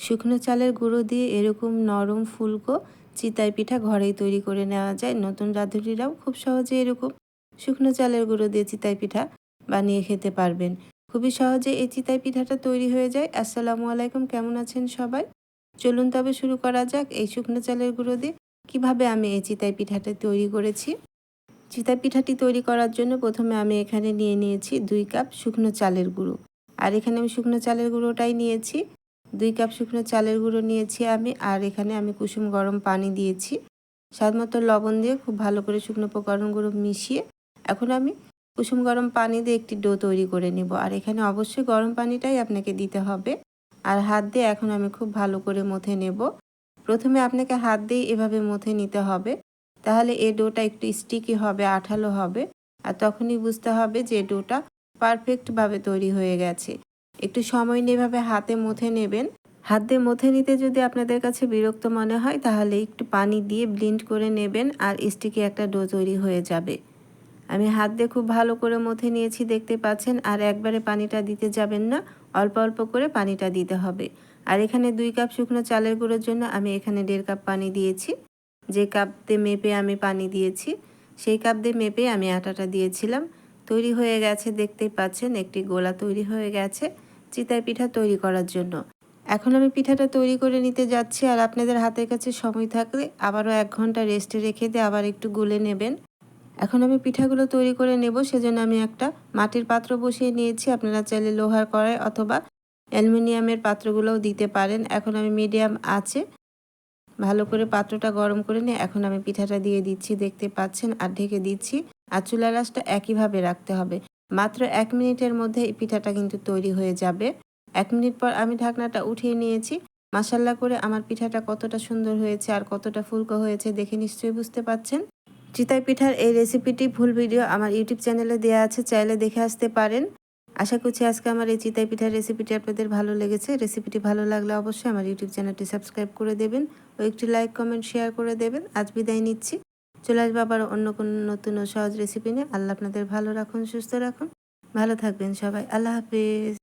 শুকনো চালের গুঁড়ো দিয়ে এরকম নরম ফুলকো চিতই পিঠা ঘরেই তৈরি করে নেওয়া যায়। নতুন রাঁধুনিরাও খুব সহজে এরকম শুকনো চালের গুঁড়ো দিয়ে চিতই পিঠা বানিয়ে খেতে পারবেন। খুবই সহজে এই চিতই পিঠাটা তৈরি হয়ে যায়। আসসালামু আলাইকুম, কেমন আছেন সবাই? চলুন তবে শুরু করা যাক এই শুকনো চালের গুঁড়ো দিয়ে কিভাবে আমি এই চিতই পিঠাটা তৈরি করেছি। চিতই পিঠাটি তৈরি করার জন্য প্রথমে আমি এখানে নিয়ে নিয়েছি 2 কাপ শুকনো চালের গুঁড়ো। আর এখানে আমি শুকনো চালের গুঁড়োটাই নিয়েছি। 2 কাপ শুকনো চালের গুঁড়ো নিয়েছি আমি। আর এখানে আমি কুসুম গরম পানি দিয়েছি। স্বাদমতো লবণ দিয়ে খুব ভালো করে শুকনো উপকরণগুলো মিশিয়ে এখন আমি কুসুম গরম পানি দিয়ে একটি ডো তৈরি করে নেব। আর এখানে অবশ্যই গরম পানিটাই আপনাকে দিতে হবে। আর হাত দিয়ে এখন আমি খুব ভালো করে মথে নেব। প্রথমে আপনাকে হাত দিয়ে এভাবে মথে নিতে হবে, তাহলে এই ডোটা একটু স্টিকি হবে, আঠালো হবে। আর তখনই বুঝতে হবে যে ডোটা পারফেক্টভাবে তৈরি হয়ে গেছে। একটু সময় নিয়ে এভাবে হাতে মথে নেবেন। হাত দিয়ে মথে নিতে যদি আপনাদের কাছে বিরক্ত মনে হয় তাহলে একটু পানি দিয়ে ব্লেন্ড করে নেবেন আর স্টিকি একটা ডো তৈরি হয়ে যাবে। আমি হাত দিয়ে খুব ভালো করে মথে নিয়েছি, দেখতে পাচ্ছেন। আর একবারে পানিটা দিতে যাবেন না, অল্প অল্প করে পানিটা দিতে হবে। আর এখানে 2 কাপ শুকনো চালের গুঁড়োর জন্য আমি এখানে 1.5 কাপ পানি দিয়েছি। যে কাপ দিয়ে মেপে আমি পানি দিয়েছি সেই কাপ দিয়ে মেপে আমি আটাটা দিয়েছিলাম। তৈরি হয়ে গেছে, দেখতেই পাচ্ছেন একটি গোলা তৈরি হয়ে গেছে চিতই পিঠা তৈরি করার জন্য। এখন আমি পিঠাটা তৈরি করে নিতে যাচ্ছি। আর আপনাদের হাতের কাছে সময় থাকলে আবারও 1 ঘন্টা রেস্টে রেখে দিয়ে আবার একটু গুলে নেবেন। এখন আমি পিঠাগুলো তৈরি করে নেব, সেজন্য আমি একটা মাটির পাত্র বসিয়ে নিয়েছি। আপনারা চাইলে লোহার কড়াই অথবা অ্যালুমিনিয়ামের পাত্রগুলোও দিতে পারেন। এখন আমি মিডিয়াম আঁচে ভালো করে পাত্রটা গরম করে নিয়ে এখন আমি পিঠাটা দিয়ে দিচ্ছি, দেখতে পাচ্ছেন। আর ঢেকে দিচ্ছি। আর চুলার আঁচটা একইভাবে রাখতে হবে। মাত্র 1 মিনিটের মধ্যে এই পিঠাটা কিন্তু তৈরি হয়ে যাবে। 1 মিনিট পর আমি ঢাকনাটা উঠিয়ে নিয়েছি। মাশাআল্লাহ করে আমার পিঠাটা কতটা সুন্দর হয়েছে আর কতটা ফুলকো হয়েছে দেখে নিশ্চয়ই বুঝতে পাচ্ছেন। চিতই পিঠার এই রেসিপিটি ফুল ভিডিও আমার ইউটিউব চ্যানেলে দেওয়া আছে, চাইলে দেখে আসতে পারেন। আশা করছি আজকে আমার এই চিতই পিঠার রেসিপিটি আপনাদের ভালো লেগেছে। রেসিপিটি ভালো লাগলে অবশ্যই আমার ইউটিউব চ্যানেলটি সাবস্ক্রাইব করে দেবেন ও একটি লাইক কমেন্ট শেয়ার করে দেবেন। আজ বিদায় নিচ্ছি। চলে আসবো আবার অন্য কোনো নতুন ও সহজ রেসিপি নিয়ে। আল্লাহ আপনাদের ভালো রাখুন, সুস্থ রাখুন, ভালো থাকবেন সবাই। আল্লাহ হাফেজ।